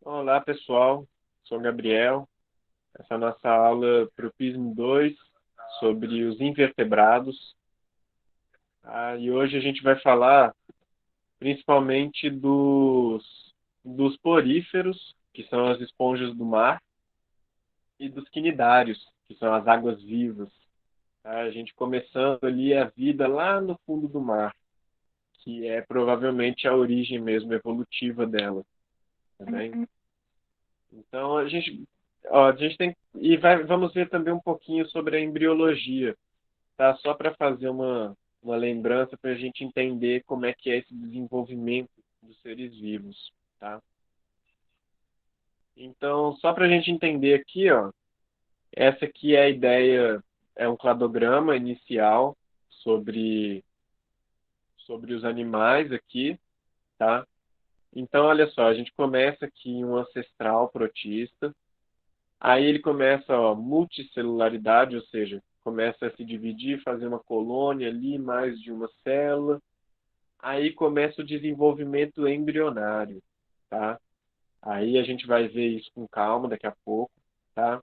Olá, pessoal. Sou o Gabriel. Essa é a nossa aula Tropismo 2 sobre os invertebrados. E hoje a gente vai falar principalmente dos poríferos, que são as esponjas do mar, e dos quinidários, que são as águas vivas. A gente começando ali a vida lá no fundo do mar, que é provavelmente a origem mesmo evolutiva dela, tá bem? Então a gente tem vamos ver também um pouquinho sobre a embriologia, tá? Só para fazer uma lembrança para a gente entender como é que é esse desenvolvimento dos seres vivos, tá? Então, só para a gente entender aqui, ó, essa aqui é a ideia, é um cladograma inicial sobre sobre os animais aqui, tá? Então, olha só, a gente começa aqui em um ancestral protista. Aí ele começa, ó, multicelularidade, ou seja, começa a se dividir, fazer uma colônia ali, mais de uma célula. Aí começa o desenvolvimento embrionário, tá? Aí a gente vai ver isso com calma daqui a pouco, tá?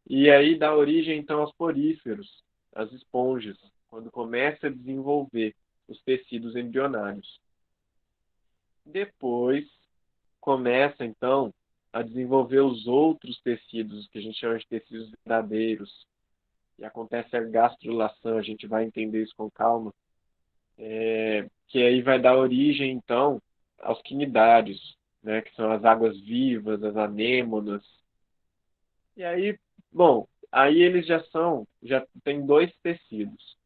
E aí dá origem então aos poríferos, às esponjas, quando começa a desenvolver os tecidos embrionários. Depois começa então a desenvolver os outros tecidos, que a gente chama de tecidos verdadeiros, e acontece a gastrulação, a gente vai entender isso com calma, que aí vai dar origem, então, aos quinidários, né, que são as águas vivas, as anêmonas. E aí, bom, aí eles já tem dois tecidos.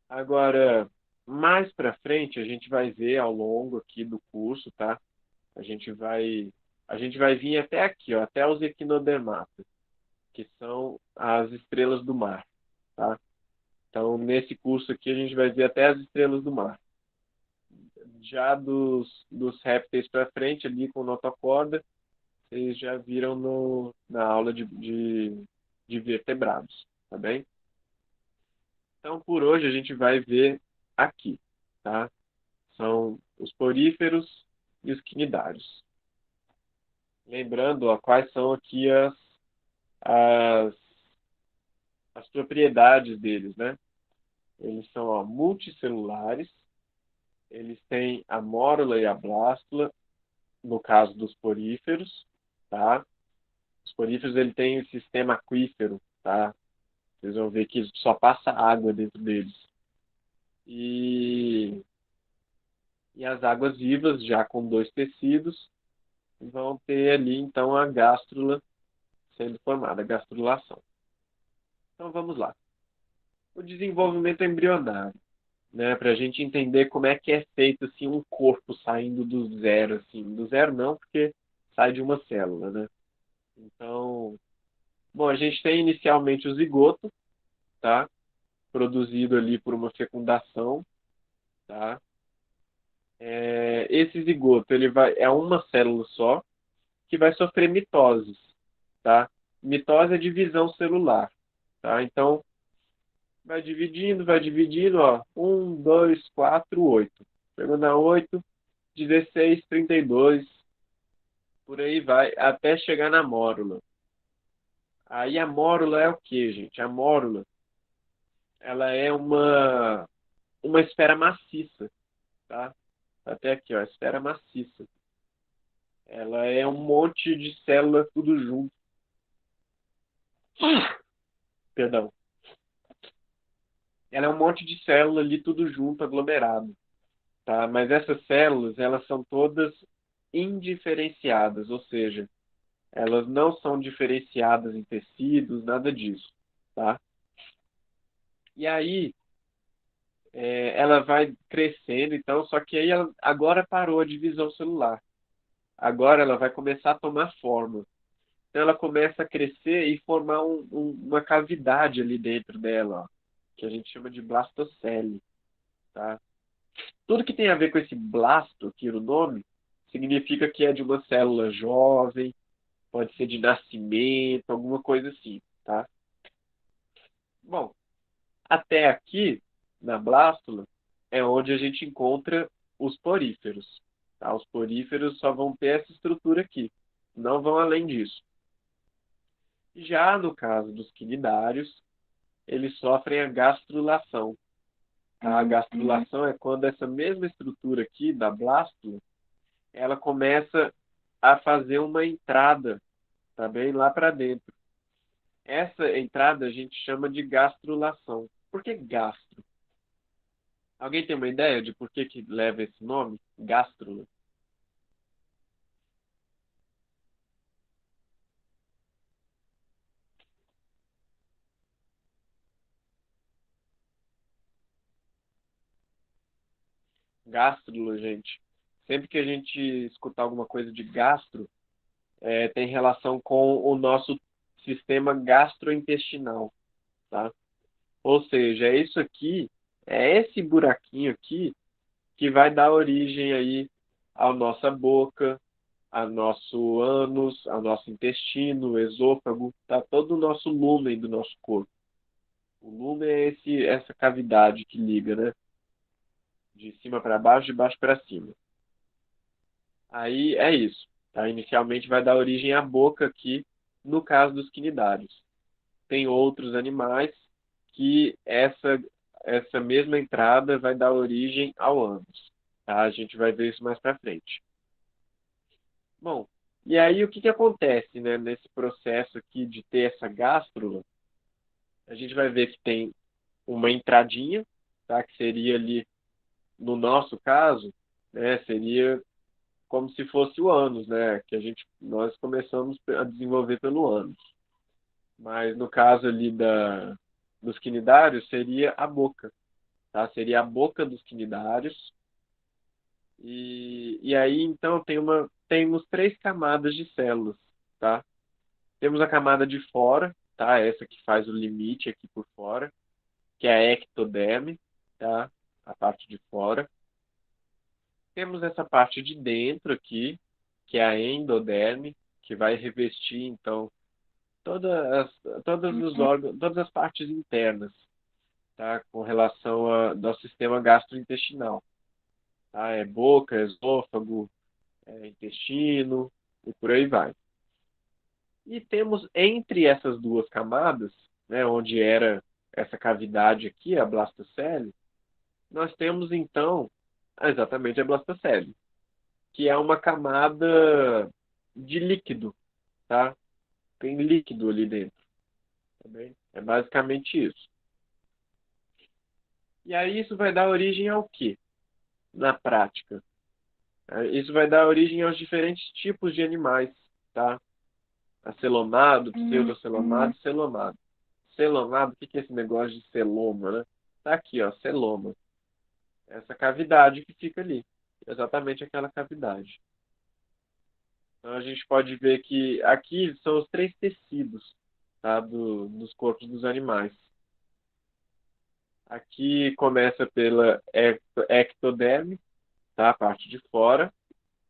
Agora, mais para frente, a gente vai ver ao longo aqui do curso, tá? A gente vai, a gente vai vir até aqui, ó, até os equinodermatas, que são as estrelas do mar, tá? Então, nesse curso aqui, a gente vai ver até as estrelas do mar. Já dos répteis para frente, ali com notocorda, vocês já viram na aula de vertebrados, tá bem? Então, por hoje, a gente vai ver aqui, tá? São os poríferos e os quinidários. Lembrando, ó, quais são aqui as, as propriedades deles, né? Eles são, ó, multicelulares, eles têm a mórula e a blástula, no caso dos poríferos, tá? Os poríferos ele tem o sistema aquífero, tá? Vocês vão ver que só passa água dentro deles. E, e as águas vivas, já com dois tecidos, vão ter ali então a gástrula sendo formada, a gastrulação. Então vamos lá. O desenvolvimento embrionário, né? Para a gente entender como é que é feito assim um corpo saindo do zero, assim, do zero não, porque sai de uma célula, né? Então, bom, a gente tem inicialmente o zigoto, tá? Produzido ali por uma fecundação, tá? Esse zigoto é uma célula só que vai sofrer mitoses, tá? Mitose é divisão celular, tá? Então vai dividindo, ó, um, dois, quatro, oito. Chegando a 8, 16, 32, por aí vai, até chegar na mórula. Aí a mórula é o que, gente? A mórula, ela é uma esfera maciça, tá? Até aqui, ó, esfera maciça. Ela é um monte de células tudo junto. Perdão. Ela é um monte de célula ali tudo junto, aglomerado, tá? Mas essas células, elas são todas indiferenciadas, ou seja, elas não são diferenciadas em tecidos, nada disso, tá? E aí, ela vai crescendo, então, só que aí agora parou a divisão celular. Agora ela vai começar a tomar forma. Então ela começa a crescer e formar uma cavidade ali dentro dela, ó, que a gente chama de blastocele, tá? Tudo que tem a ver com esse blasto aqui no nome, significa que é de uma célula jovem, pode ser de nascimento, alguma coisa assim, tá? Bom, até aqui, na blástula, é onde a gente encontra os poríferos, tá? Os poríferos só vão ter essa estrutura aqui. não vão além disso. Já no caso dos quinidários, eles sofrem a gastrulação. A gastrulação é quando essa mesma estrutura aqui da blástula, ela começa a fazer uma entrada, tá bem lá para dentro. Essa entrada a gente chama de gastrulação. Por que gastro? Alguém tem uma ideia de por que leva esse nome? Gástrula. Gástrula, gente. Sempre que a gente escutar alguma coisa de gastro, tem relação com o nosso sistema gastrointestinal, tá? Ou seja, é isso aqui, é esse buraquinho aqui que vai dar origem aí à nossa boca, ao nosso ânus, ao nosso intestino, esôfago, tá? Todo o nosso lúmen do nosso corpo. O lúmen é essa cavidade que liga, né? De cima para baixo, de baixo para cima. Aí é isso, tá? Inicialmente vai dar origem à boca aqui, no caso dos quinidários. Tem outros animais que essa mesma entrada vai dar origem ao ânus, tá? A gente vai ver isso mais para frente. Bom, e aí o que que acontece, né, nesse processo aqui de ter essa gástrula? A gente vai ver que tem uma entradinha, tá? Que seria ali, no nosso caso, né, seria como se fosse o ânus, né? Que nós começamos a desenvolver pelo ânus. Mas no caso ali dos quinidários, seria a boca, tá? Seria a boca dos quinidários. E aí, então, temos três camadas de células, tá? Temos a camada de fora, tá? Essa que faz o limite aqui por fora, que é a ectoderme, tá? A parte de fora. Temos essa parte de dentro aqui, que é a endoderme, que vai revestir, então, todas todos os órgãos, todas as partes internas, tá? Com relação ao sistema gastrointestinal, tá? É boca, esôfago, intestino e por aí vai. E temos entre essas duas camadas, né, onde era essa cavidade aqui, a blastocele, nós temos então exatamente a blastocele, que é uma camada de líquido, tá? Tem líquido ali dentro, tá bem? É basicamente isso. E aí isso vai dar origem ao quê? Na prática. Isso vai dar origem aos diferentes tipos de animais, tá? Acelomado, pseudocelomado, celomado. Celomado, o que que é esse negócio de celoma, né? Tá aqui, ó, celoma. Essa cavidade que fica ali. Exatamente aquela cavidade. Então a gente pode ver que aqui são os três tecidos, tá? Dos corpos dos animais. Aqui começa pela ectoderme, tá? A parte de fora.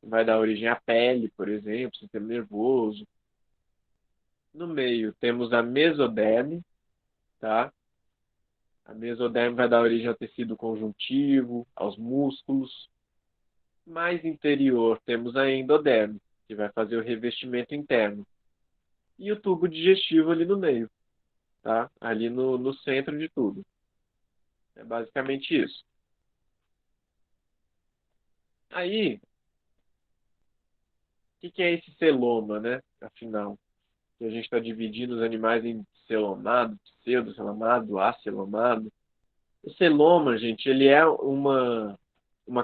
Vai dar origem à pele, por exemplo, sistema nervoso. No meio temos a mesoderme, tá? A mesoderme vai dar origem ao tecido conjuntivo, aos músculos. Mais interior temos a endoderme, que vai fazer o revestimento interno. E o tubo digestivo ali no meio, tá? Ali no centro de tudo. É basicamente isso. Aí, o que que é esse celoma, né? Afinal, que a gente está dividindo os animais em celomado, pseudocelomado, acelomado. O celoma, gente, ele é uma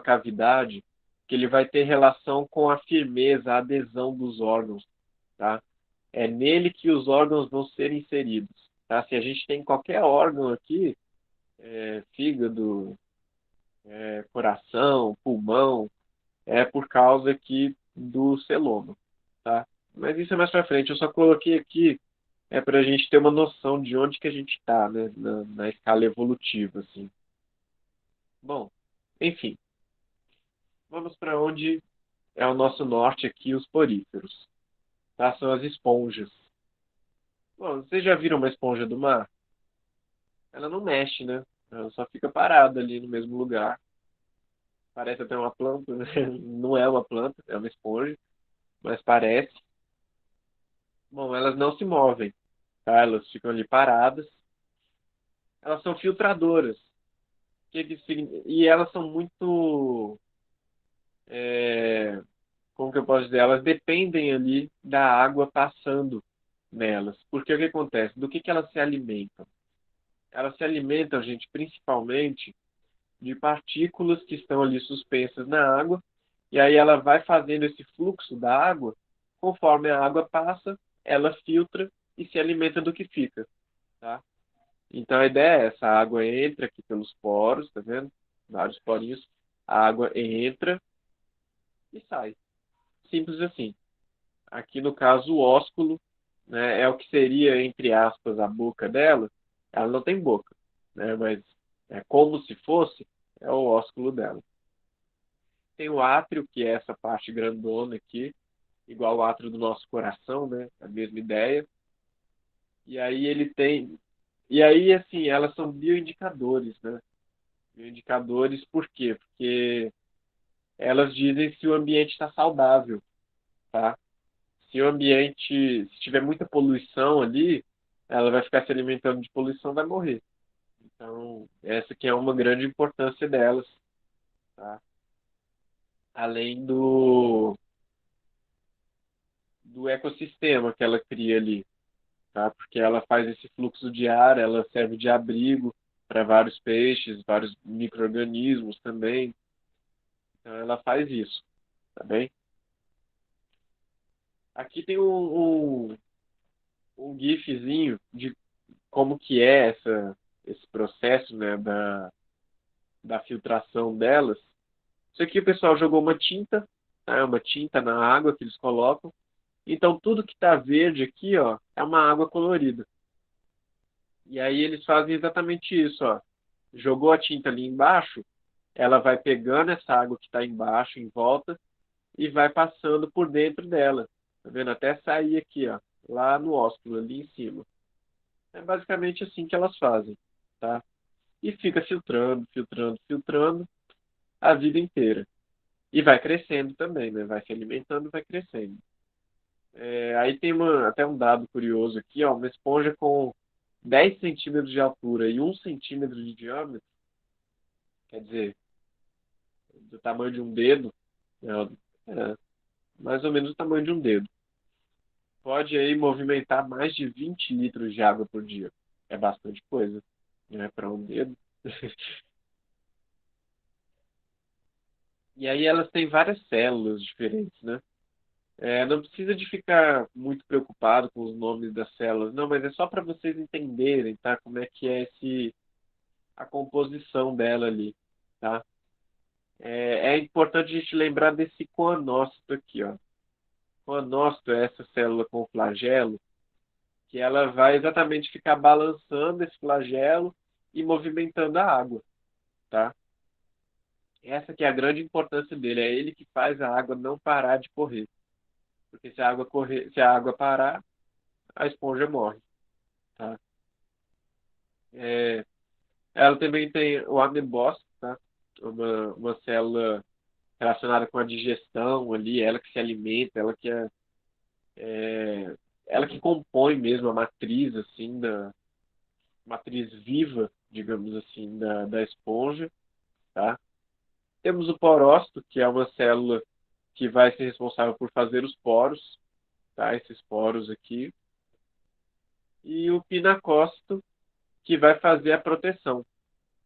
cavidade que ele vai ter relação com a firmeza, a adesão dos órgãos, tá? É nele que os órgãos vão ser inseridos, tá? Se a gente tem qualquer órgão aqui, fígado, coração, pulmão, é por causa aqui do celoma, tá? Mas isso é mais para frente. Eu só coloquei aqui para a gente ter uma noção de onde que a gente está, né? Na escala evolutiva, assim. Bom, enfim, vamos para onde é o nosso norte aqui, os poríferos, tá? São as esponjas. Bom, vocês já viram uma esponja do mar? Ela não mexe, né? Ela só fica parada ali no mesmo lugar. Parece até uma planta, né? Não é uma planta, é uma esponja, mas parece. Bom, elas não se movem, tá? Elas ficam ali paradas. Elas são filtradoras. E elas são muito, é, como que eu posso dizer? Elas dependem ali da água passando nelas. Porque o que acontece? Do que elas se alimentam? Elas se alimentam, gente, principalmente de partículas que estão ali suspensas na água, e aí ela vai fazendo esse fluxo da água, conforme a água passa, ela filtra e se alimenta do que fica, tá? Então a ideia é essa, a água entra aqui pelos poros, tá vendo? Vários porinhos, a água entra e sai. Simples assim. Aqui no caso o ósculo, né, é o que seria, entre aspas, a boca dela. Ela não tem boca, né, mas é como se fosse, é o ósculo dela. Tem o átrio, que é essa parte grandona aqui, igual o átrio do nosso coração, né? A mesma ideia. E aí ele tem. E aí, assim, elas são bioindicadores, né? Bioindicadores por quê? Porque elas dizem se o ambiente está saudável, tá? Se o ambiente, se tiver muita poluição ali, ela vai ficar se alimentando de poluição, vai morrer. Então, essa que é uma grande importância delas, tá? Além do ecossistema que ela cria ali, tá? Porque ela faz esse fluxo de ar, ela serve de abrigo para vários peixes, vários micro-organismos também. Então ela faz isso, tá bem? Aqui tem um gifzinho de como que é esse processo, né, da filtração delas. Isso aqui o pessoal jogou uma tinta, tá? Uma tinta na água que eles colocam. Então tudo que está verde aqui, ó, é uma água colorida. E aí eles fazem exatamente isso, ó. Jogou a tinta ali embaixo, ela vai pegando essa água que está embaixo, em volta, e vai passando por dentro dela. Tá vendo? Até sair aqui, ó, lá no ósculo, ali em cima. É basicamente assim que elas fazem, tá? E fica filtrando, filtrando, filtrando a vida inteira. E vai crescendo também, né? Vai se alimentando, vai crescendo. Aí tem até um dado curioso aqui, ó, uma esponja com 10 centímetros de altura e 1 centímetro de diâmetro, quer dizer, do tamanho de um dedo, né? É, mais ou menos o tamanho de um dedo. Pode aí movimentar mais de 20 litros de água por dia. É bastante coisa, né, para um dedo. E aí elas têm várias células diferentes, né? Não precisa de ficar muito preocupado com os nomes das células, não, mas é só para vocês entenderem, tá? Como é que é a composição dela ali, tá? É importante a gente lembrar desse coanócito aqui, ó. Coanócito é essa célula com flagelo, que ela vai exatamente ficar balançando esse flagelo e movimentando a água, tá? Essa que é a grande importância dele, é ele que faz a água não parar de correr, porque se a água correr, se a água parar, a esponja morre, tá? É, ela também tem o amebócito, tá? Uma célula relacionada com a digestão ali, ela que se alimenta, é, ela que compõe mesmo a matriz assim da matriz viva, digamos assim, da esponja, tá? Temos o porócito, que é uma célula que vai ser responsável por fazer os poros, tá? Esses poros aqui. E o pinacócito, que vai fazer a proteção,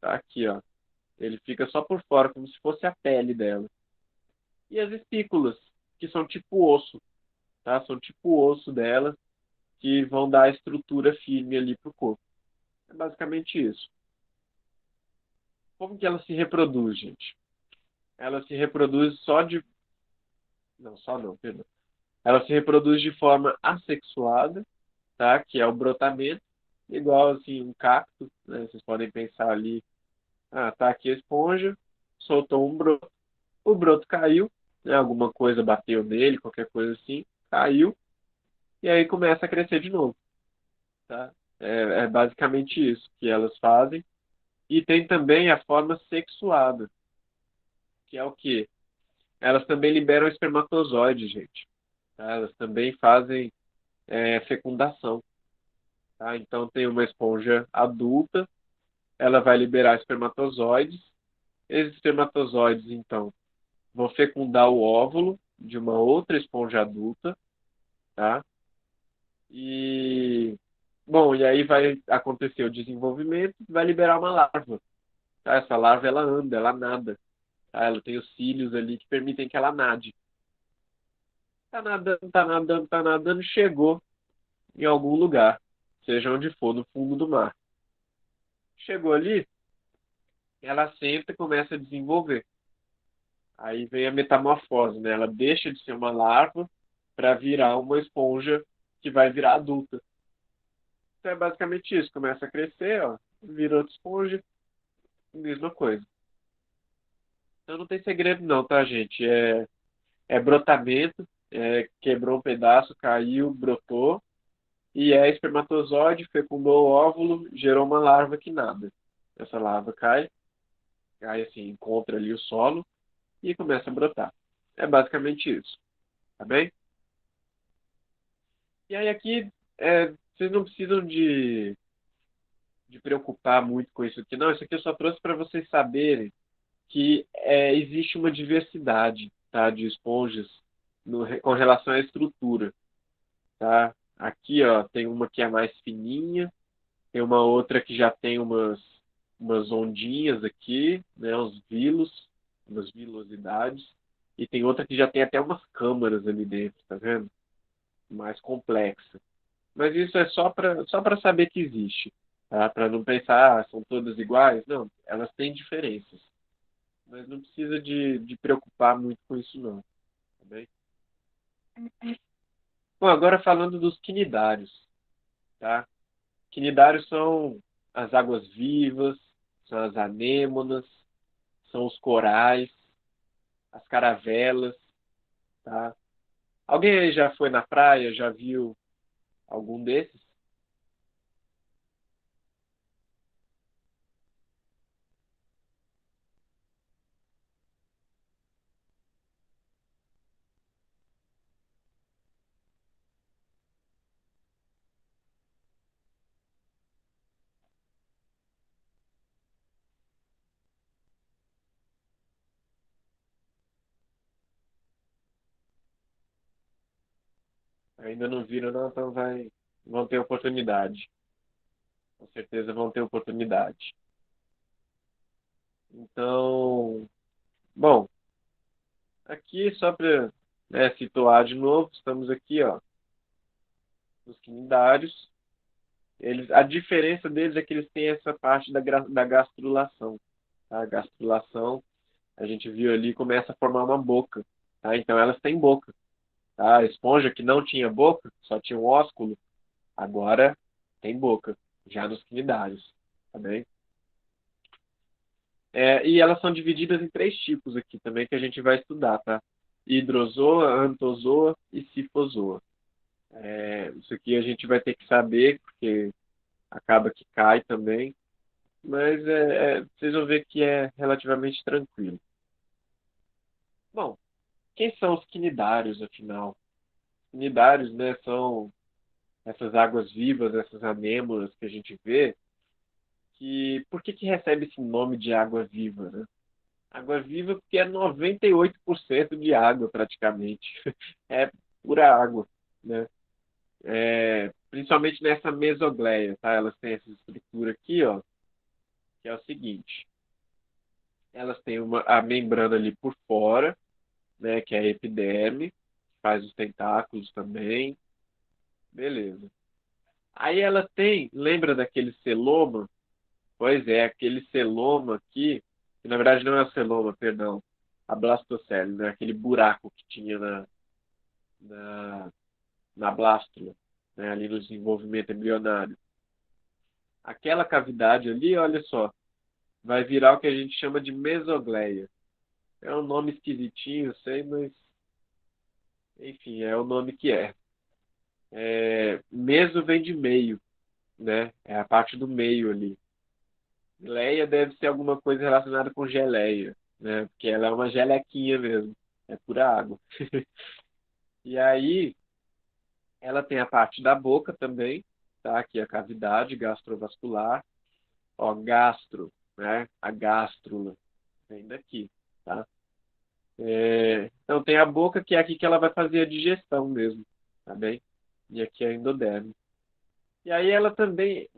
tá? Aqui, ó. Ele fica só por fora, como se fosse a pele dela. E as espículas, que são tipo osso, tá? São tipo osso dela, que vão dar a estrutura firme ali pro corpo. É basicamente isso. Como que ela se reproduz, gente? Ela se reproduz só de... Não, só não, perdão. Ela se reproduz de forma assexuada, tá? Que é o brotamento, igual assim um cacto, né? Vocês podem pensar ali, tá aqui a esponja, soltou um broto, o broto caiu, né? Alguma coisa bateu nele, qualquer coisa assim, caiu e aí começa a crescer de novo, tá? É basicamente isso que elas fazem. E tem também a forma sexuada, que é o quê? Elas também liberam espermatozoide, gente, tá? Elas também fazem fecundação, tá? Então tem uma esponja adulta, ela vai liberar espermatozoides. Esses espermatozoides, então, vão fecundar o óvulo de uma outra esponja adulta, tá? E, bom, e aí vai acontecer o desenvolvimento, vai liberar uma larva, tá? Essa larva, ela anda, ela nada, tá? Ela tem os cílios ali que permitem que ela nade. Tá nadando, tá nadando, tá nadando, chegou em algum lugar, seja onde for, no fundo do mar. Chegou ali, ela senta e começa a desenvolver. Aí vem a metamorfose, né? Ela deixa de ser uma larva para virar uma esponja que vai virar adulta. Então é basicamente isso. Começa a crescer, ó, vira outra esponja, mesma coisa. Então não tem segredo não, tá, gente? É brotamento, quebrou um pedaço, caiu, brotou, e é espermatozoide, fecundou o óvulo, gerou uma larva que nada. Essa larva cai assim, encontra ali o solo e começa a brotar. É basicamente isso, tá bem? E aí aqui, vocês não precisam de preocupar muito com isso aqui, não. Isso aqui eu só trouxe para vocês saberem que existe uma diversidade, tá, de esponjas com relação à estrutura, tá? Aqui, ó, tem uma que é mais fininha, tem uma outra que já tem umas ondinhas aqui, né, uns vilos, umas vilosidades, e tem outra que já tem até umas câmaras ali dentro, tá vendo? Mais complexa. Mas isso é só para saber que existe, tá? Para não pensar, são todas iguais. Não, elas têm diferenças. Mas não precisa de preocupar muito com isso, não. Tá bem? Bom, agora falando dos quinidários, tá? Quinidários são as águas-vivas, são as anêmonas, são os corais, as caravelas, tá? Alguém aí já foi na praia, já viu algum desses? Ainda não viram, não? Então vão ter oportunidade. Com certeza vão ter oportunidade. Então, bom, aqui só para, situar de novo, estamos aqui, ó, nos quinidários. A diferença deles é que eles têm essa parte da gastrulação. Tá? A gastrulação, a gente viu ali, começa a formar uma boca. Tá? Então elas têm boca. Tá? A esponja que não tinha boca, só tinha um ósculo, agora tem boca, já nos quinidários. Tá bem? E elas são divididas em três tipos aqui também que a gente vai estudar, tá? Hidrozoa, antozoa e cifozoa. Isso aqui a gente vai ter que saber, porque acaba que cai também, mas vocês vão ver que é relativamente tranquilo. Bom, quem são os quinidários, afinal? Quinidários, né, são essas águas vivas, essas anêmonas que a gente vê, por que recebe esse nome de água viva, né? Água viva porque é 98% de água, praticamente. É pura água, né? Principalmente nessa mesogleia, tá? Elas têm essa estrutura aqui, ó, que é o seguinte. Elas têm a membrana ali por fora, né, que é a epiderme, faz os tentáculos também, beleza. Aí ela tem, lembra daquele celoma? Pois é, aquele celoma aqui, que na verdade não é o celoma, perdão, a blastocele, né, aquele buraco que tinha na, na blástula, né, ali no desenvolvimento embrionário. Aquela cavidade ali, olha só, vai virar o que a gente chama de mesogleia. É um nome esquisitinho, sei, mas enfim, é o nome que é. Meso vem de meio, né? É a parte do meio ali. Leia deve ser alguma coisa relacionada com geleia, né? Porque ela é uma gelequinha mesmo. É pura água. E aí, Ela tem a parte da boca também, tá? Aqui a cavidade gastrovascular. Ó, gastro, né? A gástrula vem daqui, tá? Então tem a boca que é aqui que ela vai fazer a digestão mesmo, tá bem? E aqui é a endoderme. E aí ela também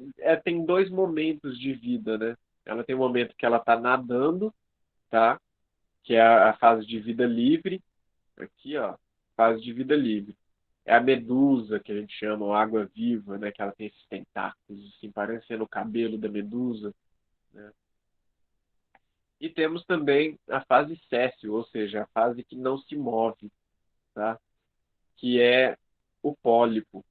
tem dois momentos de vida, né? Ela tem um momento que ela está nadando, tá? Que é a fase de vida livre. Aqui, ó, fase de vida livre. É a medusa, que a gente chama, ou água-viva, né? Que ela tem esses tentáculos, assim, parecendo o cabelo da medusa, né? E temos também a fase séssil, ou seja, a fase que não se move, tá? Que é o pólipo.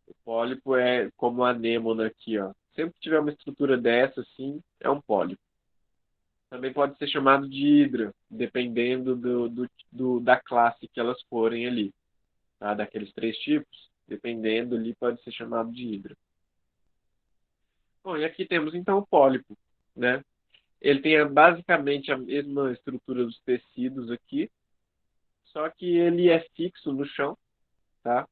O pólipo é como a anêmona aqui, ó. Sempre que tiver uma estrutura dessa, assim, é um pólipo. Também pode ser chamado de hidra, dependendo da classe que elas forem ali, tá? Daqueles três tipos, dependendo ali, pode ser chamado de hidra. Bom, e aqui temos então o pólipo, né? Ele tem basicamente a mesma estrutura dos tecidos aqui, só que ele é fixo no chão, tá?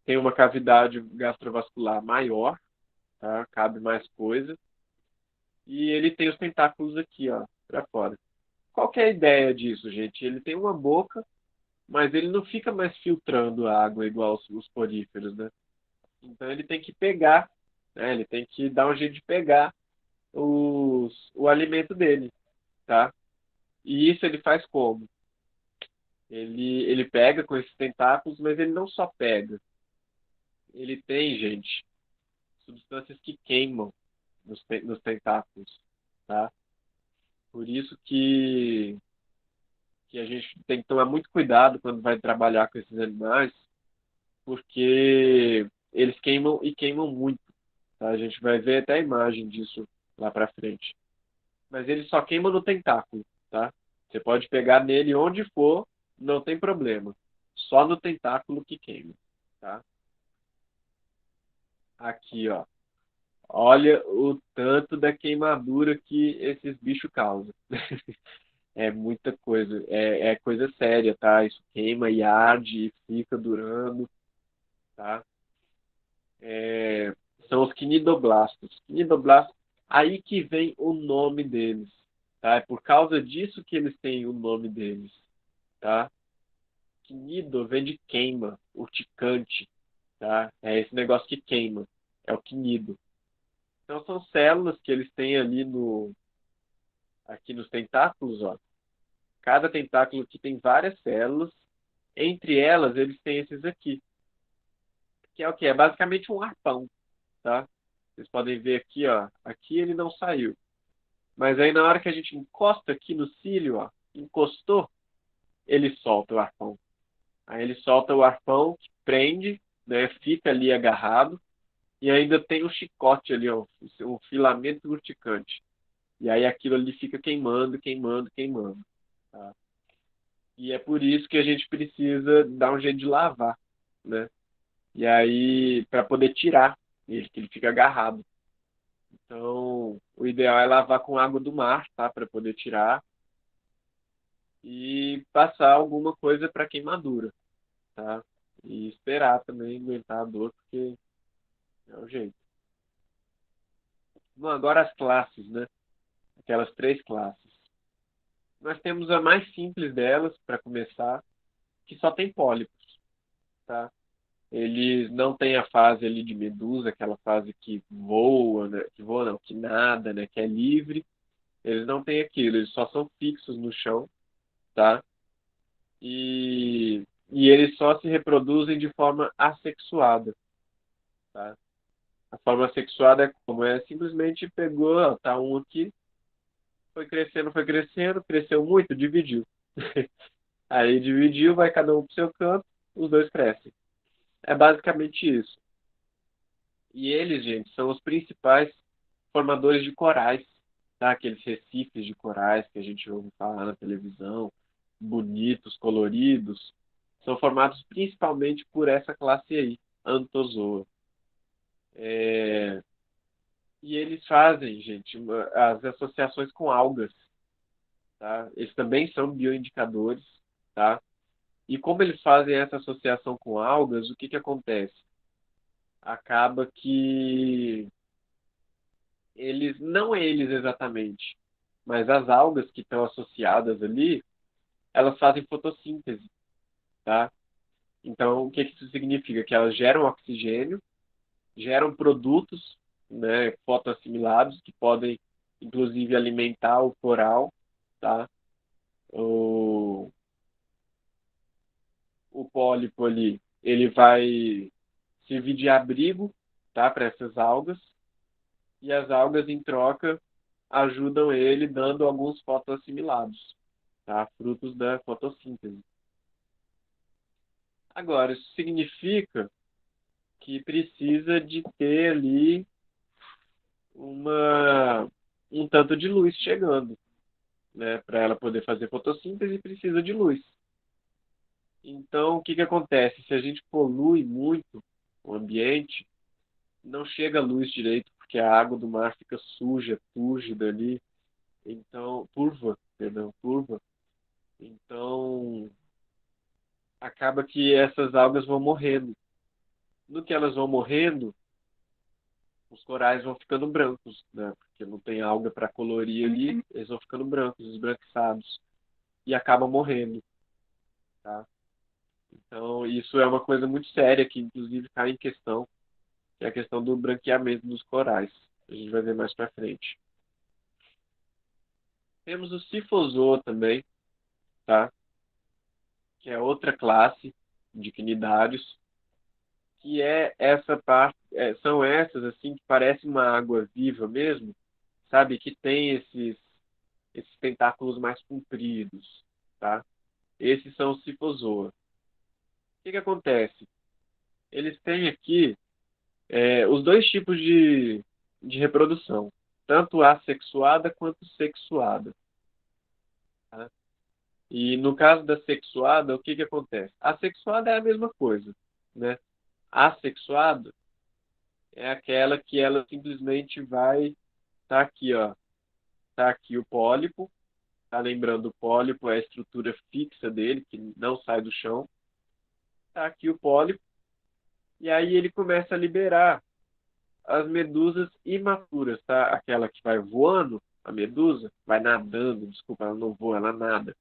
Tem uma cavidade gastrovascular maior, tá? Cabe mais coisa. E ele tem os tentáculos aqui, ó, para fora. Qual que é a ideia disso, gente? Ele tem uma boca, mas ele não fica mais filtrando a água igual os poríferos, né? Então ele tem que pegar, né? Ele tem que dar um jeito de pegar o alimento dele, tá? E isso ele faz como? Ele pega com esses tentáculos, mas ele não só pega. Ele tem, gente, substâncias que queimam nos tentáculos, tá? Por isso que a gente tem que tomar muito cuidado quando vai trabalhar com esses animais, porque eles queimam e queimam muito, tá? A gente vai ver até a imagem disso lá para frente. Mas ele só queima no tentáculo, tá? Você pode pegar nele onde for, não tem problema. Só no tentáculo que queima, tá? Aqui, ó. Olha o tanto da queimadura que esses bichos causam. É muita coisa, é coisa séria, tá? Isso queima e arde e fica durando, tá? É, são os quinidoblastos. Quinidoblastos, aí que vem o nome deles, tá? É por causa disso que eles têm o nome deles, tá? Quinido vem de queima, urticante, tá? É esse negócio que queima, é o quinido. Então são células que eles têm ali aqui nos tentáculos, ó. Cada tentáculo aqui tem várias células, entre elas eles têm esses aqui, que é o que? É basicamente um arpão, tá? Vocês podem ver aqui, ó. Aqui ele não saiu. Mas aí na hora que a gente encosta aqui no cílio, ó, encostou, ele solta o arpão. Aí ele solta o arpão, que prende, né, fica ali agarrado, e ainda tem um chicote ali, ó, um filamento urticante. E aí aquilo ali fica queimando, queimando, queimando. Tá? E é por isso que a gente precisa dar um jeito de lavar, né? E aí, para poder tirar ele, que ele fica agarrado. Então, o ideal é lavar com água do mar, tá? Para poder tirar e passar alguma coisa para queimadura, tá? E esperar também aguentar a dor, porque é o jeito. Bom, agora as classes, né? Aquelas três classes. Nós temos a mais simples delas, para começar, que só tem pólipos, tá? Eles não têm a fase ali de medusa, aquela fase que voa, né? Que voa não, que nada, né? Que é livre. Eles não têm aquilo, eles só são fixos no chão, tá? E eles só se reproduzem de forma assexuada, tá? A forma assexuada é como? É simplesmente pegou, ó, tá um aqui, foi crescendo, cresceu muito, dividiu. Aí dividiu, vai cada um pro seu canto, os dois crescem. É basicamente isso. E eles, gente, são os principais formadores de corais, tá? Aqueles recifes de corais que a gente ouve falar na televisão, bonitos, coloridos, são formados principalmente por essa classe aí, Anthozoa. É, E eles fazem, gente, as associações com algas, tá? Eles também são bioindicadores, tá? E como eles fazem essa associação com algas, o que que acontece? Acaba que não eles exatamente, mas as algas que estão associadas ali, elas fazem fotossíntese, tá? Então, o que que isso significa? Que elas geram oxigênio, geram produtos, né, fotoassimilados que podem, inclusive, alimentar o coral, tá? O, o pólipo ali, ele vai servir de abrigo, tá, para essas algas, e as algas, em troca, ajudam ele dando alguns fotoassimilados, tá? Frutos da fotossíntese. Agora, isso significa que precisa de ter ali uma, um tanto de luz chegando, né? Para ela poder fazer fotossíntese, precisa de luz. Então, o que que acontece? Se a gente polui muito o ambiente, não chega a luz direito, porque a água do mar fica suja, túrgida ali, então, turva, perdão, turva. Então, acaba que essas algas vão morrendo. No que elas vão morrendo, os corais vão ficando brancos, né? Porque não tem alga para colorir ali, eles vão ficando brancos, esbranquiçados, e acabam morrendo, tá? Então, isso é uma coisa muito séria que, inclusive, cai em questão, que é a questão do branqueamento dos corais. A gente vai ver mais para frente. Temos o Cifozoa também, tá? Que é outra classe de quinidários, que é essa parte, são essas assim que parece uma água viva mesmo, sabe? Que tem esses tentáculos mais compridos, tá? Esses são os Cifozoa. O que que acontece? Eles têm aqui os dois tipos de reprodução, tanto assexuada quanto sexuada, tá? E no caso da sexuada, o que que acontece? A sexuada é a mesma coisa, né? A assexuada é aquela que ela simplesmente vai tá aqui, ó, tá aqui o pólipo, tá lembrando o pólipo é a estrutura fixa dele que não sai do chão, tá aqui o pólipo e aí ele começa a liberar as medusas imaturas, tá? Aquela que vai voando, a medusa, vai nadando, desculpa, ela não voa, ela nada.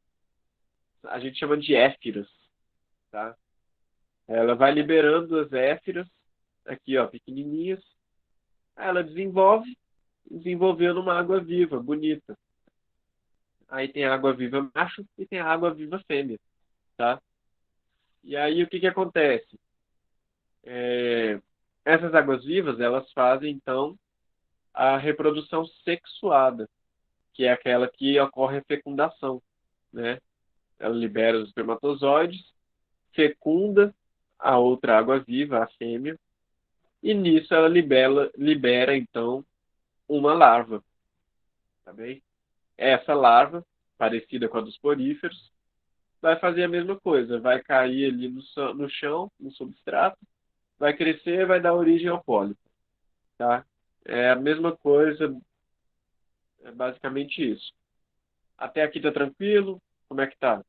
A gente chama de éfiras, tá? Ela vai liberando as éfiras, aqui, ó, pequenininhas. Aí ela desenvolveu numa água viva, bonita. Aí tem a água viva macho e tem a água viva fêmea, tá? E aí o que que acontece? É, essas águas vivas, elas fazem, então, a reprodução sexuada, que é aquela que ocorre a fecundação, né? Ela libera os espermatozoides, fecunda a outra água viva, a fêmea, e nisso ela libera então, uma larva, tá bem? Essa larva, parecida com a dos poríferos, vai fazer a mesma coisa, vai cair ali no chão, no substrato, vai crescer, vai dar origem ao pólipo, tá? É a mesma coisa, é basicamente isso. Até aqui tá tranquilo? Como é que tá?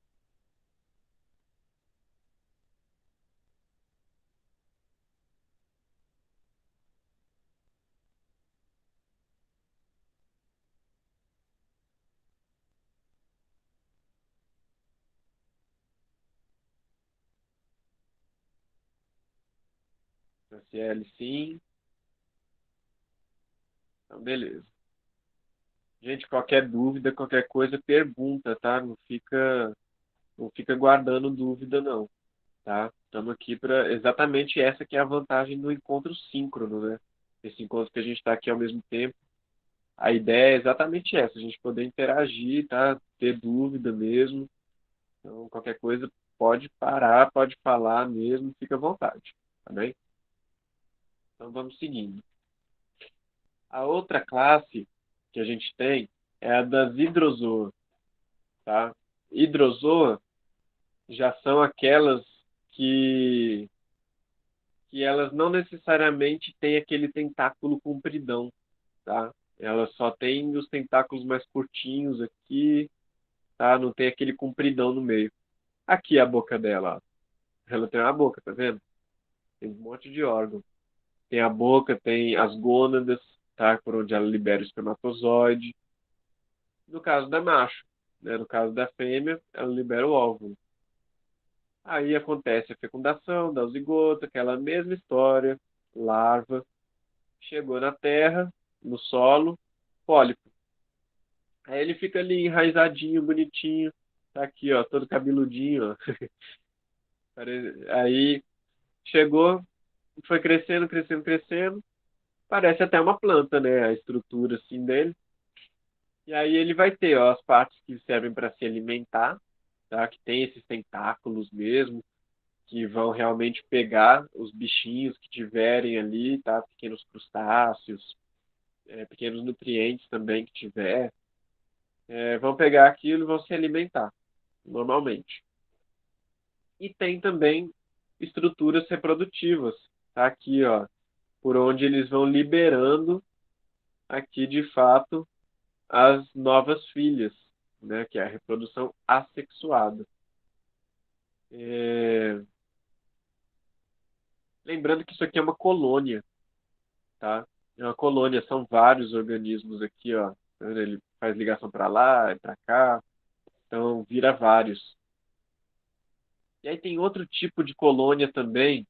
CL sim, então beleza. Gente, qualquer dúvida, qualquer coisa, pergunta, tá? Não fica guardando dúvida, não, tá? Estamos aqui para exatamente essa que é a vantagem do encontro síncrono, né? Esse encontro que a gente está aqui ao mesmo tempo. A ideia é exatamente essa, a gente poder interagir, tá? Ter dúvida mesmo. Então, qualquer coisa, pode parar, pode falar mesmo, fica à vontade, tá bem? Então, vamos seguindo. A outra classe que a gente tem é a das hidrozoas, tá? Hidrozoa já são aquelas que, que elas não necessariamente têm aquele tentáculo compridão, tá? Elas só têm os tentáculos mais curtinhos aqui, tá? Não tem aquele compridão no meio. Aqui é a boca dela, ó. Ela tem uma boca, tá vendo? Tem um monte de órgão. Tem a boca, tem as gônadas, tá? Por onde ela libera o espermatozoide. No caso da macho, né? No caso da fêmea, ela libera o óvulo. Aí acontece a fecundação da zigota, aquela mesma história, larva, chegou na terra, no solo, pólipo. Aí ele fica ali enraizadinho, bonitinho, tá aqui, ó, todo cabeludinho, ó. Aí chegou, foi crescendo, crescendo, crescendo, parece até uma planta, né, a estrutura assim dele. E aí ele vai ter, ó, as partes que servem para se alimentar, tá? Que tem esses tentáculos mesmo, que vão realmente pegar os bichinhos que tiverem ali, tá? Pequenos crustáceos, pequenos nutrientes também que tiver, vão pegar aquilo e vão se alimentar, normalmente. E tem também estruturas reprodutivas, tá? Aqui, ó, por onde eles vão liberando aqui, de fato, as novas filhas, né? Que é a reprodução assexuada. É, lembrando que isso aqui é uma colônia, tá? É uma colônia, são vários organismos aqui, ó. Tá vendo? Ele faz ligação para lá e para cá, então vira vários. E aí tem outro tipo de colônia também.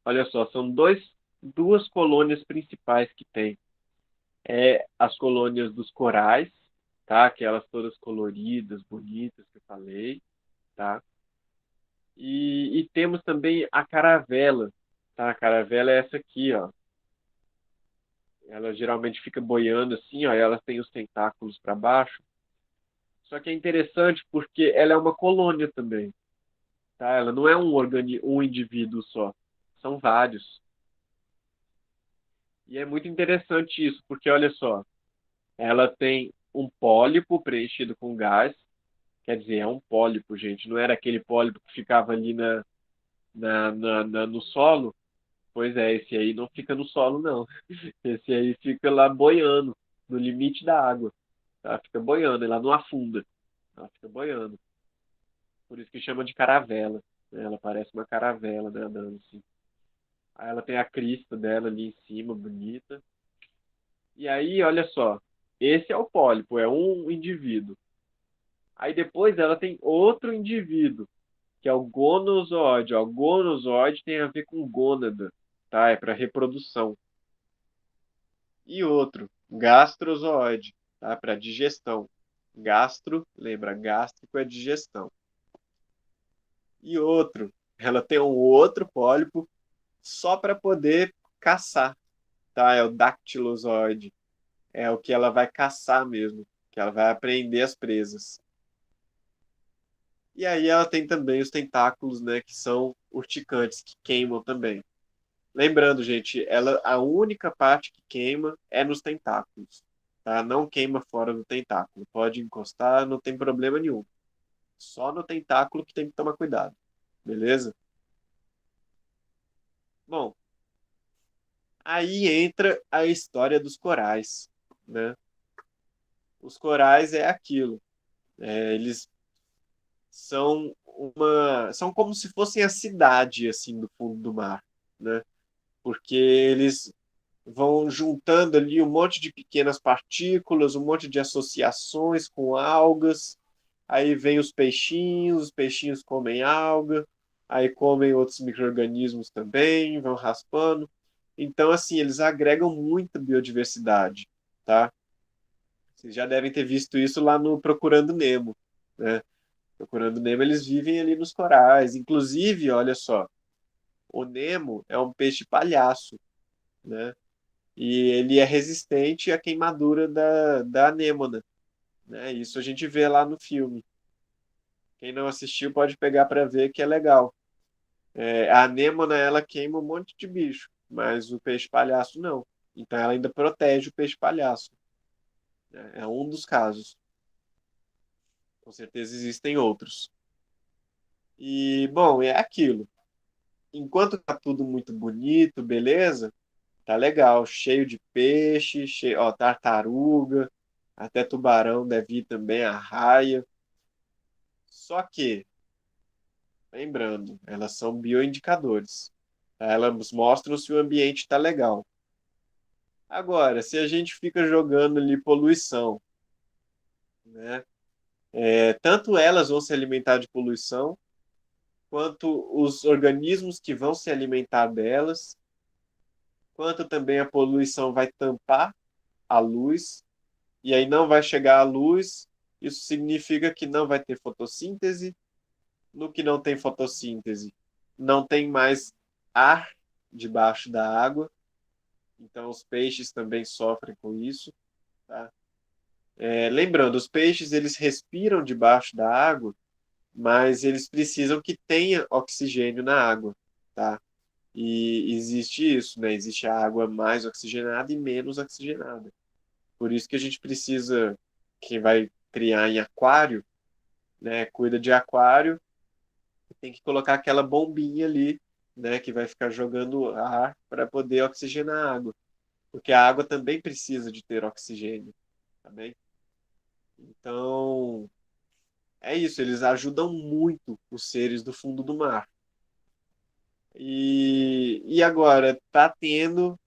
Olha só, são duas colônias principais que tem. É as colônias dos corais, tá? Aquelas todas coloridas, bonitas que eu falei, tá? E temos também a caravela, tá? A caravela é essa aqui, ó. Ela geralmente fica boiando assim, ó, e ela tem os tentáculos para baixo. Só que é interessante porque ela é uma colônia também, tá? Ela não é um indivíduo só, são vários. E é muito interessante isso, porque olha só, ela tem um pólipo preenchido com gás, quer dizer, é um pólipo, gente, não era aquele pólipo que ficava ali no solo. Pois é, esse aí não fica no solo, não. Esse aí fica lá boiando, no limite da água. Ela fica boiando, ela não afunda. Ela fica boiando. Por isso que chama de caravela, né? Ela parece uma caravela, né, andando assim. Aí ela tem a crista dela ali em cima, bonita. E aí, olha só, esse é o pólipo, é um indivíduo. Aí depois ela tem outro indivíduo, que é o gonozoide. Ó, o gonozoide tem a ver com gônada, tá? É para reprodução. E outro, gastrozoide, tá? Para digestão. Gastro, lembra, gástrico é digestão. E outro, ela tem um outro pólipo só para poder caçar, tá? É o dactilozoide. É o que ela vai caçar mesmo, que ela vai prender as presas. E aí ela tem também os tentáculos, né, que são urticantes, que queimam também. Lembrando, gente, ela a única parte que queima é nos tentáculos, tá? Não queima fora do tentáculo. Pode encostar, não tem problema nenhum. Só no tentáculo que tem que tomar cuidado, beleza? Bom, aí entra a história dos corais, né? Os corais é aquilo. Eles são como se fossem a cidade assim do fundo do mar, né? Porque eles vão juntando ali um monte de pequenas partículas, um monte de associações com algas. Aí vem os peixinhos comem alga, aí comem outros micro-organismos também, vão raspando. Então, assim, eles agregam muita biodiversidade, tá? Vocês já devem ter visto isso lá no Procurando Nemo, né? Procurando Nemo, eles vivem ali nos corais. Inclusive, olha só, o Nemo é um peixe palhaço, né? E ele é resistente à queimadura da anêmona, né? Isso a gente vê lá no filme. Quem não assistiu pode pegar para ver que é legal. A anêmona, ela queima um monte de bicho, mas o peixe palhaço não. Então ela ainda protege o peixe palhaço, né? É um dos casos. Com certeza existem outros. E, bom, é aquilo. Enquanto tá tudo muito bonito, beleza? Tá legal, cheio de peixe, cheio, ó, tartaruga, até tubarão deve ir também, arraia. Só que Lembrando, elas são bioindicadores. Tá? Elas mostram se o ambiente está legal. Agora, se a gente fica jogando ali poluição, né? Tanto elas vão se alimentar de poluição, quanto os organismos que vão se alimentar delas, quanto também a poluição vai tampar a luz, e aí não vai chegar a luz. Isso significa que não vai ter fotossíntese. No que não tem fotossíntese, não tem mais ar debaixo da água, então os peixes também sofrem com isso, tá? Lembrando, os peixes eles respiram debaixo da água, mas eles precisam que tenha oxigênio na água, tá? E existe isso, né? Existe a água mais oxigenada e menos oxigenada. Por isso que a gente precisa, quem vai criar em aquário, né? Cuida de aquário, tem que colocar aquela bombinha ali, né? Que vai ficar jogando ar para poder oxigenar a água. Porque a água também precisa de ter oxigênio, tá bem? Então, é isso, eles ajudam muito os seres do fundo do mar. E agora está tendo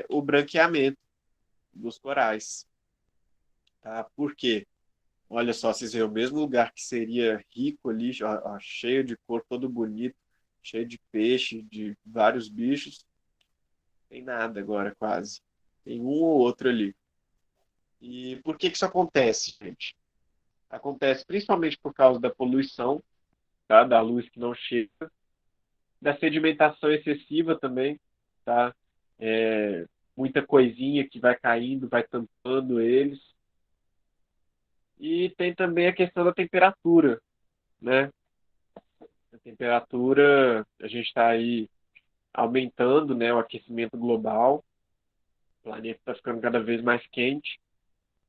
o branqueamento dos corais, tá? Por quê? Olha só, vocês veem o mesmo lugar que seria rico ali, ó, ó, cheio de cor, todo bonito, cheio de peixe, de vários bichos, tem nada agora quase. Tem um ou outro ali. E por que que isso acontece, gente? Acontece principalmente por causa da poluição, tá? Da luz que não chega, da sedimentação excessiva também, tá? Muita coisinha que vai caindo, vai tampando eles. E tem também a questão da temperatura, né? A temperatura, a gente está aí aumentando, né, o aquecimento global, o planeta está ficando cada vez mais quente,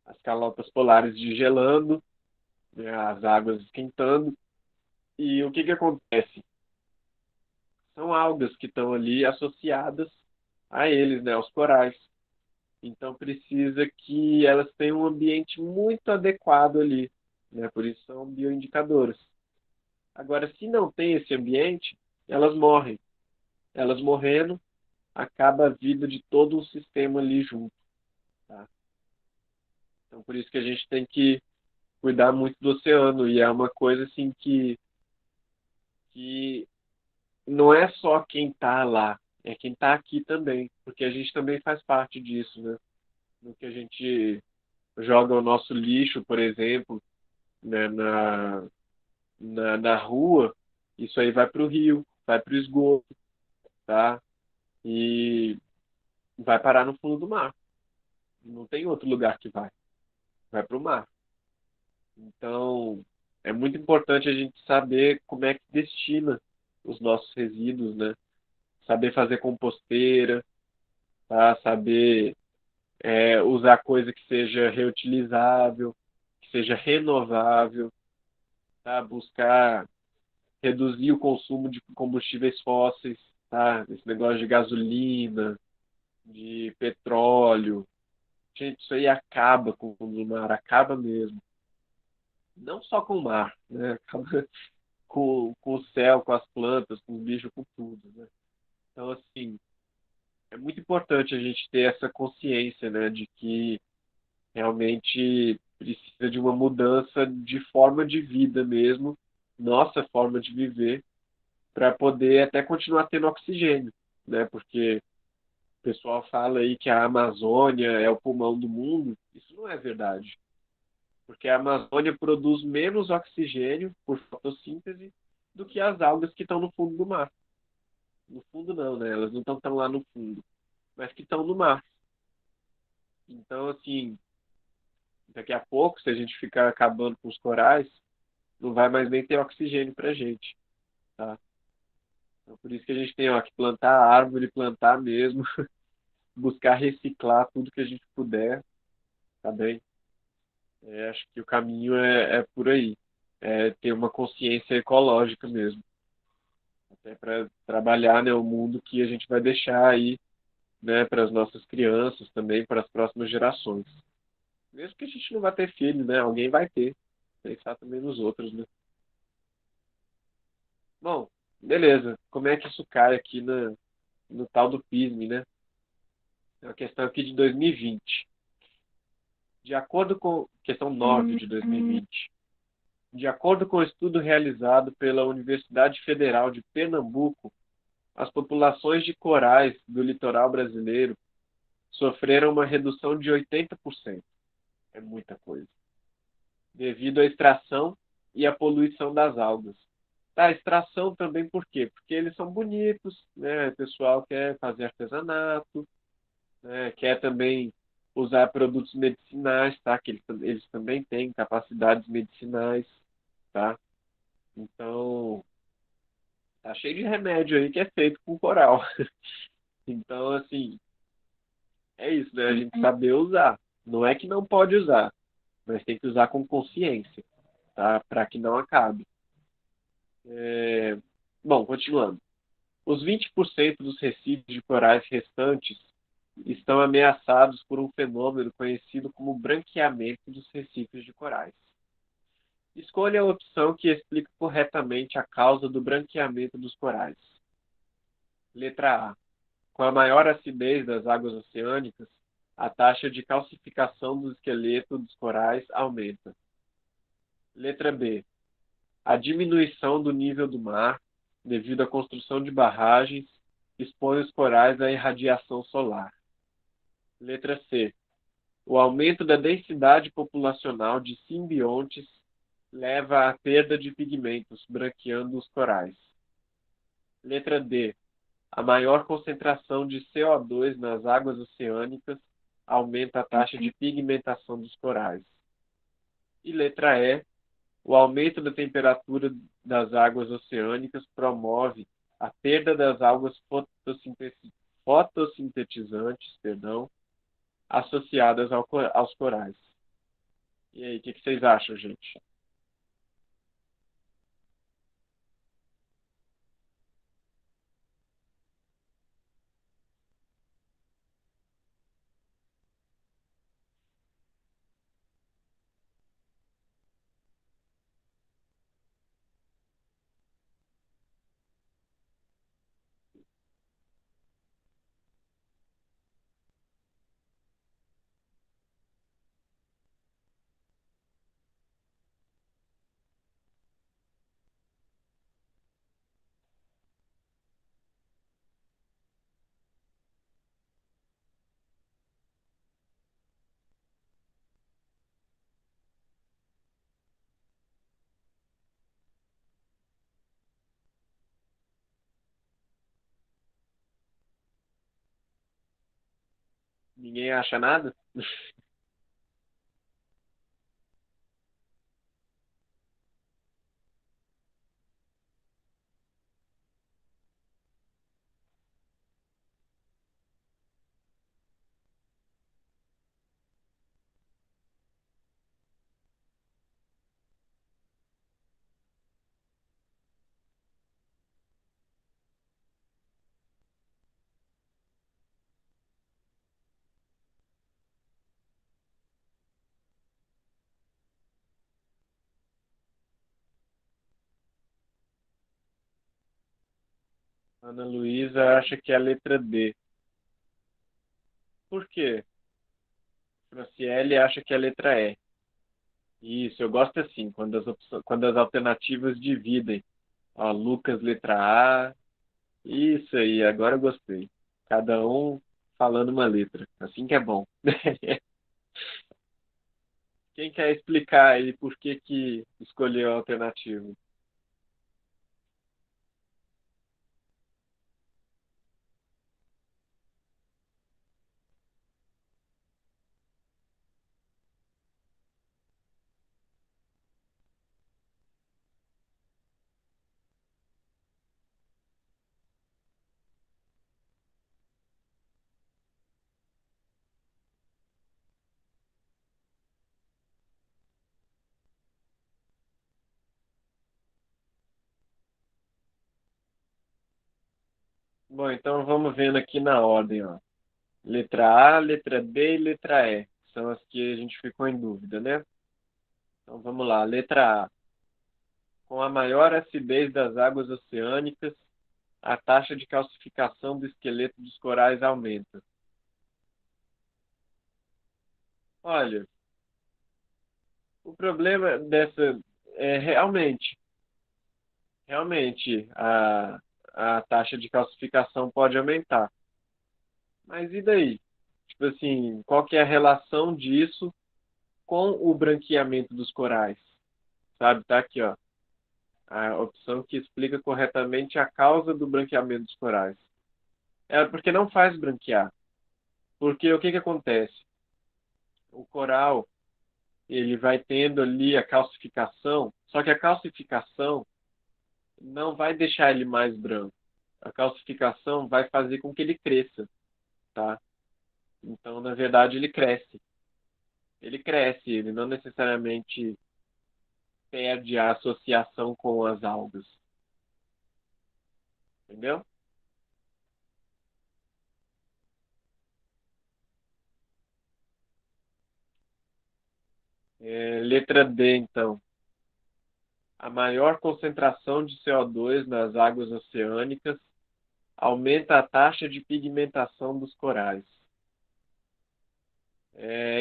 as calotas polares gelando, né, as águas esquentando. E o que que acontece? São algas que estão ali associadas a eles, né, aos corais. Então precisa que elas tenham um ambiente muito adequado ali, né? Por isso são bioindicadoras. Agora, se não tem esse ambiente, elas morrem. Elas morrendo, acaba a vida de todo um sistema ali junto, tá? Então por isso que a gente tem que cuidar muito do oceano. E é uma coisa assim que não é só quem está lá, é quem está aqui também, porque a gente também faz parte disso, né? No que a gente joga o nosso lixo, por exemplo, né, na rua, isso aí vai para o rio, vai para o esgoto, tá? E vai parar no fundo do mar. Não tem outro lugar que vai para o mar. Então, é muito importante a gente saber como é que destina os nossos resíduos, né? Saber fazer composteira, tá? Saber usar coisa que seja reutilizável, que seja renovável, tá? Buscar reduzir o consumo de combustíveis fósseis, tá? Esse negócio de gasolina, de petróleo. Gente, isso aí acaba com o fundo do mar, acaba mesmo. Não só com o mar, né? Acaba com o céu, com as plantas, com os bichos, com tudo, né? Então, assim, é muito importante a gente ter essa consciência, né, de que realmente precisa de uma mudança de forma de vida mesmo, nossa forma de viver, para poder até continuar tendo oxigênio, né? Porque o pessoal fala aí que a Amazônia é o pulmão do mundo. Isso não é verdade, porque a Amazônia produz menos oxigênio por fotossíntese do que as algas que estão no fundo do mar. No fundo não, né? Elas não estão tão lá no fundo, mas que estão no mar. Então, assim, daqui a pouco, se a gente ficar acabando com os corais, não vai mais nem ter oxigênio para gente, tá? Então, por isso que a gente tem, ó, que plantar árvore, plantar mesmo, buscar reciclar tudo que a gente puder, tá bem? Acho que o caminho é por aí. É ter uma consciência ecológica mesmo, até para trabalhar, né, o mundo que a gente vai deixar aí, né, para as nossas crianças também, para as próximas gerações. Mesmo que a gente não vai ter filho, né? Alguém vai ter. Pensar também nos outros, né? Bom, beleza. Como é que isso cai aqui no tal do PISM, né? É uma questão aqui de 2020. De acordo com questão 9 de 2020, de acordo com o estudo realizado pela Universidade Federal de Pernambuco, as populações de corais do litoral brasileiro sofreram uma redução de 80%. É muita coisa. Devido à extração e à poluição das algas. A extração também por quê? Porque eles são bonitos, né? O pessoal quer fazer artesanato, né? Quer também usar produtos medicinais, tá? Que eles também têm capacidades medicinais, tá? Então, tá cheio de remédio aí que é feito com coral. Então, assim, é isso, né? A gente saber usar. Não é que não pode usar, mas tem que usar com consciência, tá? Para que não acabe. Bom, continuando. Os 20% dos recifes de corais restantes estão ameaçados por um fenômeno conhecido como branqueamento dos recifes de corais. Escolha a opção que explica corretamente a causa do branqueamento dos corais. Letra A. Com a maior acidez das águas oceânicas, a taxa de calcificação do esqueleto dos corais aumenta. Letra B. A diminuição do nível do mar, devido à construção de barragens, expõe os corais à irradiação solar. Letra C. O aumento da densidade populacional de simbiontes leva à perda de pigmentos, branqueando os corais. Letra D. A maior concentração de CO2 nas águas oceânicas aumenta a taxa de pigmentação dos corais. E letra E. O aumento da temperatura das águas oceânicas promove a perda das algas fotossintetizantes, associadas aos corais. E aí, o que vocês acham, gente? Ninguém acha nada? Ana Luísa acha que é a letra D. Por quê? Franciele acha que é a letra E. Isso, eu gosto assim, quando as alternativas dividem. Ó, Lucas, letra A. Isso aí, agora eu gostei. Cada um falando uma letra. Assim que é bom. Quem quer explicar aí por que escolheu a alternativa? Bom, então vamos vendo aqui na ordem, ó. Letra A, letra B e letra E. São as que a gente ficou em dúvida, né? Então vamos lá. Letra A. Com a maior acidez das águas oceânicas, a taxa de calcificação do esqueleto dos corais aumenta. Olha, o problema dessa é realmente a taxa de calcificação pode aumentar. Mas e daí? Tipo assim, qual que é a relação disso com o branqueamento dos corais? Sabe, tá aqui, ó, a opção que explica corretamente a causa do branqueamento dos corais. É porque não faz branquear. Porque o que que acontece? O coral, ele vai tendo ali a calcificação, só que a calcificação não vai deixar ele mais branco. A calcificação vai fazer com que ele cresça, tá? Então, na verdade, ele cresce. Ele cresce, ele não necessariamente perde a associação com as algas, entendeu? Letra D, então. A maior concentração de CO2 nas águas oceânicas aumenta a taxa de pigmentação dos corais.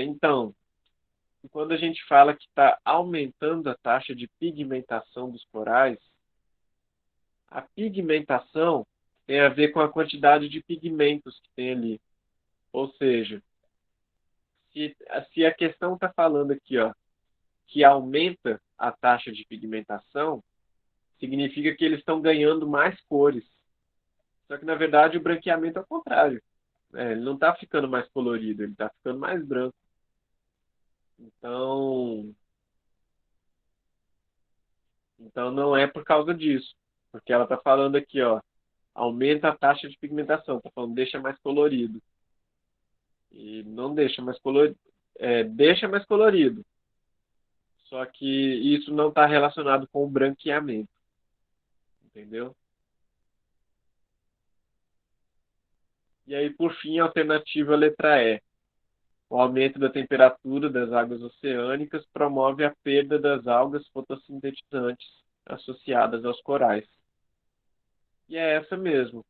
Então, quando a gente fala que está aumentando a taxa de pigmentação dos corais, a pigmentação tem a ver com a quantidade de pigmentos que tem ali. Ou seja, se, se a questão está falando aqui, ó, que aumenta a taxa de pigmentação, significa que eles estão ganhando mais cores. Só que, na verdade, o branqueamento é o contrário. Ele não está ficando mais colorido, ele está ficando mais branco. Então, então não é por causa disso. Porque ela está falando aqui, ó, aumenta a taxa de pigmentação. Está falando deixa mais colorido. E não deixa mais colorido. Deixa mais colorido. Só que isso não está relacionado com o branqueamento. Entendeu? E aí, por fim, a alternativa letra E. O aumento da temperatura das águas oceânicas promove a perda das algas fotossintetizantes associadas aos corais. E é essa mesmo,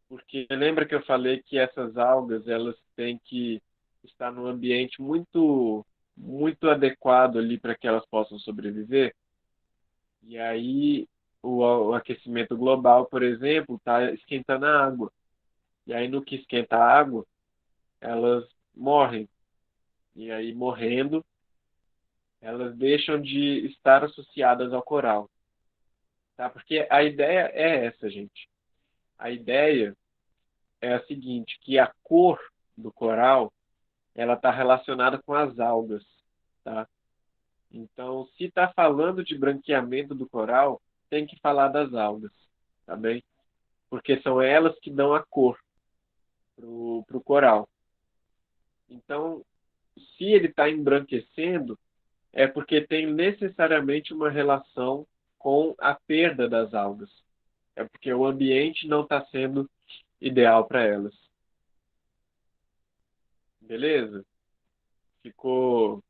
porque lembra que eu falei que essas algas elas têm que estar num ambiente muito adequado ali para que elas possam sobreviver. E aí o aquecimento global, por exemplo, está esquentando a água. E aí no que esquenta a água, elas morrem. E aí morrendo elas deixam de estar associadas ao coral, tá? Porque a ideia é essa, gente. A ideia é a seguinte, que a cor do coral, ela está relacionada com as algas, tá? Então, se está falando de branqueamento do coral, tem que falar das algas, tá bem? Porque são elas que dão a cor pro coral. Então, se ele está embranquecendo, é porque tem necessariamente uma relação com a perda das algas. É porque o ambiente não está sendo ideal para elas. Beleza? Ficou,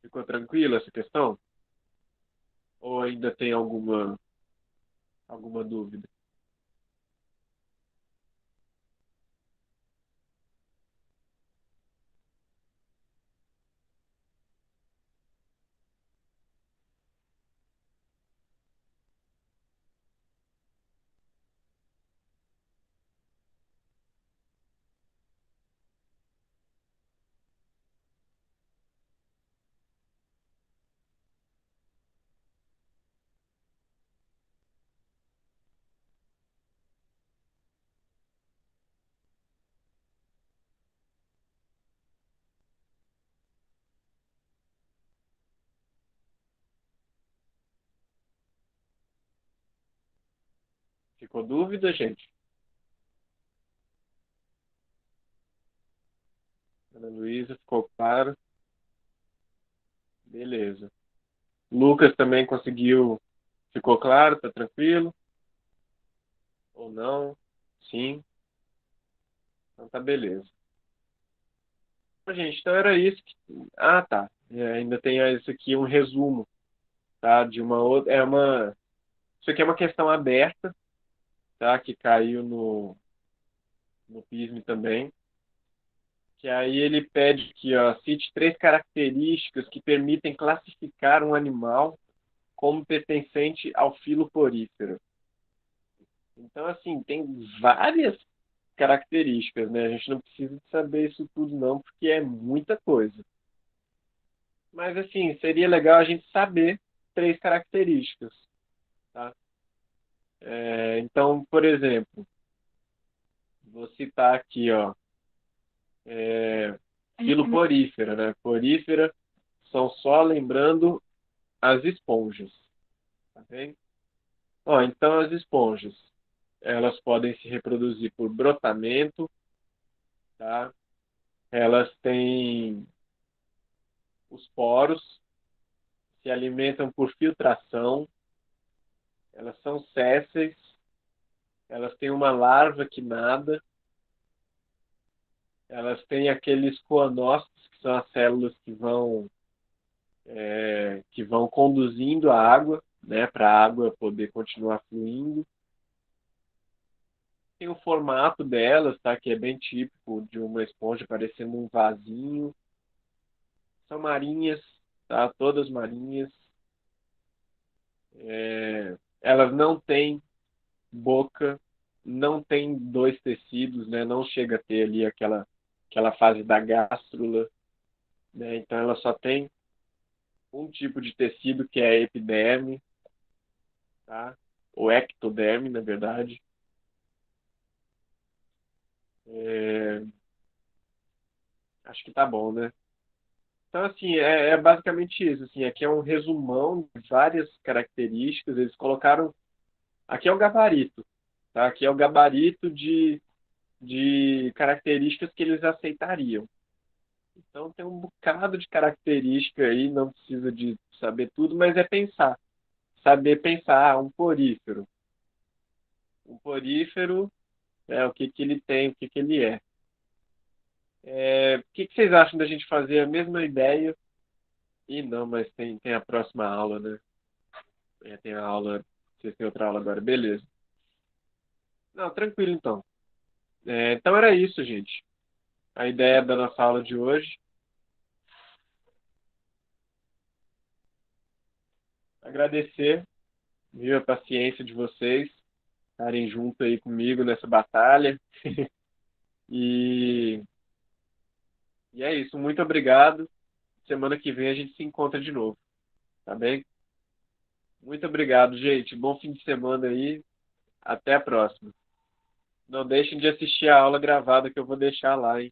ficou tranquila essa questão? Ou ainda tem alguma dúvida? Ficou dúvida, gente? Ana Luísa, ficou claro? Beleza. Lucas também conseguiu. Ficou claro? Tá tranquilo? Ou não? Sim? Então tá beleza. Bom, gente, então era isso. Ah, tá. Ainda tem isso aqui, um resumo. tá? De uma outra, isso aqui é uma questão aberta, tá? Que caiu no PISM também. Que aí ele pede que, ó, cite três características que permitem classificar um animal como pertencente ao filo porífero. Então, assim, tem várias características, né? A gente não precisa de saber isso tudo, não, porque é muita coisa. Mas, assim, seria legal a gente saber três características, tá? Então, por exemplo, vou citar aqui, ó, filo porífera, né? Porífera são só lembrando as esponjas, tá bem? Ó, então, as esponjas, elas podem se reproduzir por brotamento, tá? Elas têm os poros, se alimentam por filtração, elas são sésseis, elas têm uma larva que nada, elas têm aqueles coanócitos, que são as células que vão conduzindo a água, né, para a água poder continuar fluindo. Tem o formato delas, tá, que é bem típico de uma esponja, parecendo um vasinho. São marinhas, tá, todas marinhas. Elas não têm boca, não têm dois tecidos, né, não chega a ter ali aquela fase da gástrula, né, então ela só tem um tipo de tecido que é a epiderme, tá? Ou ectoderme, na verdade. É, acho que tá bom, né? Então, assim, é basicamente isso. Assim, aqui é um resumão de várias características. Eles colocaram. Aqui é o gabarito, tá? Aqui é o gabarito de características que eles aceitariam. Então, tem um bocado de característica aí, não precisa de saber tudo, mas é pensar. Saber pensar, um porífero. Um porífero, o que que ele tem, o que que ele é. O que que vocês acham da gente fazer a mesma ideia? E não, mas tem a próxima aula, né? Tem a aula, vocês têm outra aula agora, beleza. Não, tranquilo então. Então era isso, gente. A ideia da nossa aula de hoje. Agradecer, viu, a paciência de vocês, estarem junto aí comigo nessa batalha. E, e é isso. Muito obrigado. Semana que vem a gente se encontra de novo, tá bem? Muito obrigado, gente. Bom fim de semana aí. Até a próxima. Não deixem de assistir a aula gravada que eu vou deixar lá, hein?